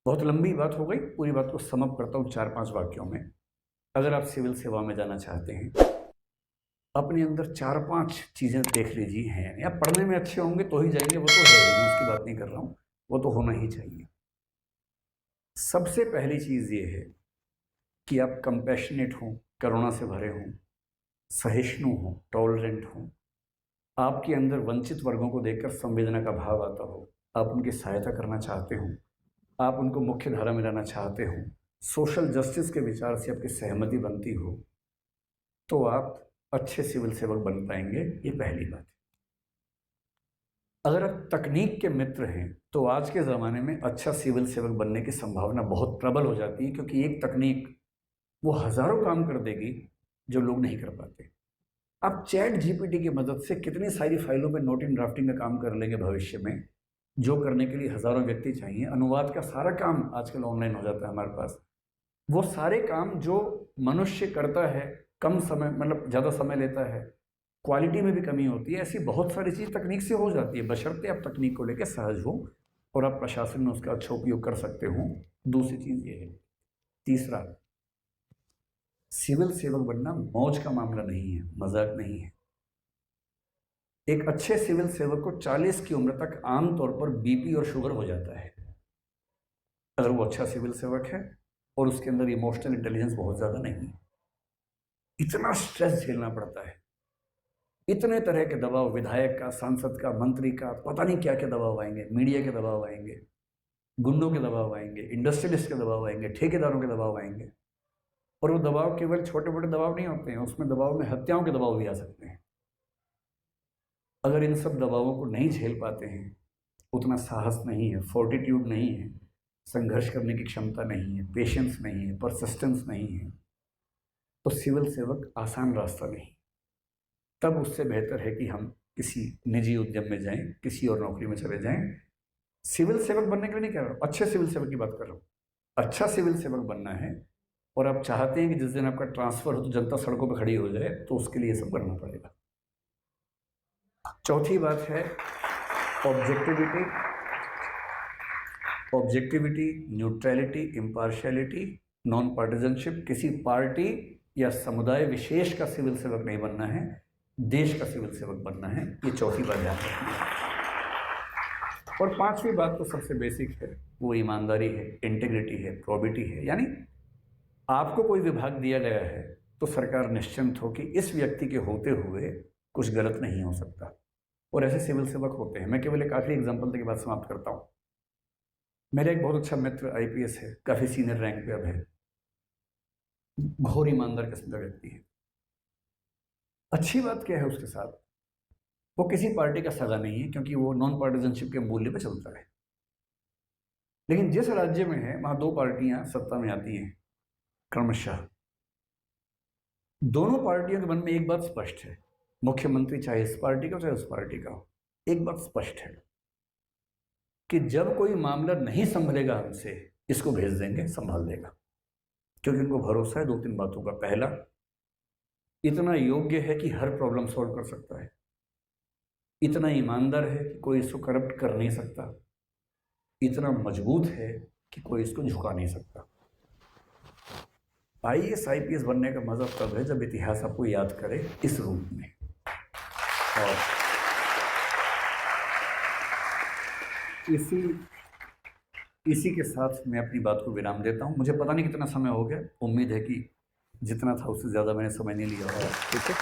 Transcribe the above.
बहुत लंबी बात हो गई, पूरी बात को समअप करता हूँ 4-5 वाक्यों में। अगर आप सिविल सेवा में जाना चाहते हैं, अपने अंदर 4-5 चीज़ें देख लीजिए हैं, या पढ़ने में अच्छे होंगे तो ही जाएंगे, वो तो है ही, मैं उसकी बात नहीं कर रहा हूँ, वो तो होना ही चाहिए। सबसे पहली चीज़ ये है कि आप कंपैशनेट हों, करुणा से भरे हों, सहिष्णु हों, टॉलरेंट हों, आपके अंदर वंचित वर्गों को देखकर संवेदना का भाव आता हो, आप उनकी सहायता करना चाहते हो, आप उनको मुख्य धारा में लाना चाहते हो, सोशल जस्टिस के विचार से आपकी सहमति बनती हो, तो आप अच्छे सिविल सेवक बन पाएंगे। ये पहली बात है। अगर आप तकनीक के मित्र हैं तो आज के ज़माने में अच्छा सिविल सेवक बनने की संभावना बहुत प्रबल हो जाती है, क्योंकि एक तकनीक वो हज़ारों काम कर देगी जो लोग नहीं कर पाते। आप चैट जीपीटी की मदद से कितनी सारी फाइलों पे नोट इन ड्राफ्टिंग का काम कर लेंगे भविष्य में, जो करने के लिए हज़ारों व्यक्ति चाहिए। अनुवाद का सारा काम आजकल ऑनलाइन हो जाता है हमारे पास। वो सारे काम जो मनुष्य करता है कम समय, मतलब ज़्यादा समय लेता है, क्वालिटी में भी कमी होती है, ऐसी बहुत सारी चीज़ तकनीक से हो जाती है, बशर्ते आप तकनीक को लेकर सहज हो और आप प्रशासन में उसका अच्छा उपयोग कर सकते हो। दूसरी चीज़ ये है। तीसरा, सिविल सेवक बनना मौज का मामला नहीं है, मजाक नहीं है। एक अच्छे सिविल सेवक को 40 की उम्र तक आमतौर पर बीपी और शुगर हो जाता है, अगर वो अच्छा सिविल सेवक है और उसके अंदर इमोशनल इंटेलिजेंस बहुत ज़्यादा नहीं है। इतना स्ट्रेस झेलना पड़ता है, इतने तरह के दबाव, विधायक का, सांसद का, मंत्री का, पता नहीं क्या क्या दबाव आएंगे, मीडिया के दबाव आएंगे, गुंडों के दबाव आएंगे, इंडस्ट्रियलिस्ट के दबाव आएंगे, ठेकेदारों के दबाव आएंगे। और वो दबाव केवल छोटे मोटे दबाव नहीं होते हैं, उसमें दबाव में हत्याओं के दबाव भी आ सकते हैं। अगर इन सब दबावों को नहीं झेल पाते हैं, उतना साहस नहीं है, फोर्टिट्यूड नहीं है, संघर्ष करने की क्षमता नहीं है, पेशेंस नहीं है, परसिस्टेंस नहीं है, तो सिविल सेवक आसान रास्ता नहीं। तब उससे बेहतर है कि हम किसी निजी उद्यम में जाएं, किसी और नौकरी में चले जाएं। सिविल सेवक बनने के लिए नहीं कह रहा हूँ, अच्छे सिविल सेवक की बात कर रहा हूँ। अच्छा सिविल सेवक बनना है और आप चाहते हैं कि जिस दिन आपका ट्रांसफर हो तो जनता सड़कों पर खड़ी हो जाए, तो उसके लिए सब करना पड़ेगा। चौथी बात है ऑब्जेक्टिविटी, न्यूट्रलिटी, इम्पार्शियलिटी, नॉन पार्टिजनशिप। किसी पार्टी या समुदाय विशेष का सिविल सेवक नहीं बनना है, देश का सिविल सेवक बनना है। ये चौथी बात ध्यान रखनी है। और पांचवी बात तो सबसे बेसिक है, वो ईमानदारी है, इंटीग्रिटी है, प्रोबिटी है। यानी आपको कोई विभाग दिया गया है तो सरकार निश्चिंत हो कि इस व्यक्ति के होते हुए कुछ गलत नहीं हो सकता, और ऐसे सिविल सेवक होते हैं। मैं केवल एक आखिरी एग्जाम्पल के बाद समाप्त करता हूँ। मेरा एक बहुत अच्छा मित्र आईपीएस है, काफ़ी सीनियर रैंक पे अब है, घोर ईमानदार किस्म का व्यक्ति है। अच्छी बात क्या है उसके साथ, वो किसी पार्टी का सगा नहीं है, क्योंकि वो नॉन पार्टिजनशिप के मूल्य पे चलता है। लेकिन जिस राज्य में है वहाँ दो पार्टियां सत्ता में आती हैं क्रमशः। दोनों पार्टियों के मन में एक बात स्पष्ट है, मुख्यमंत्री चाहे इस पार्टी का हो चाहे उस पार्टी का हो, एक बात स्पष्ट है कि जब कोई मामला नहीं संभलेगा हमसे, इसको भेज देंगे, संभाल देगा। क्योंकि उनको भरोसा है 2-3 बातों का। पहला, इतना योग्य है कि हर प्रॉब्लम सॉल्व कर सकता है, इतना ईमानदार है कि कोई इसको करप्ट कर नहीं सकता, इतना मजबूत है कि कोई इसको झुका नहीं सकता। आईएएस आईपीएस बनने का मजा तब है जब इतिहास आपको याद करे इस रूप में। और इसी के साथ मैं अपनी बात को विराम देता हूँ। मुझे पता नहीं कितना समय हो गया, उम्मीद है कि जितना था उससे ज़्यादा मैंने समय नहीं लिया होगा। ठीक है।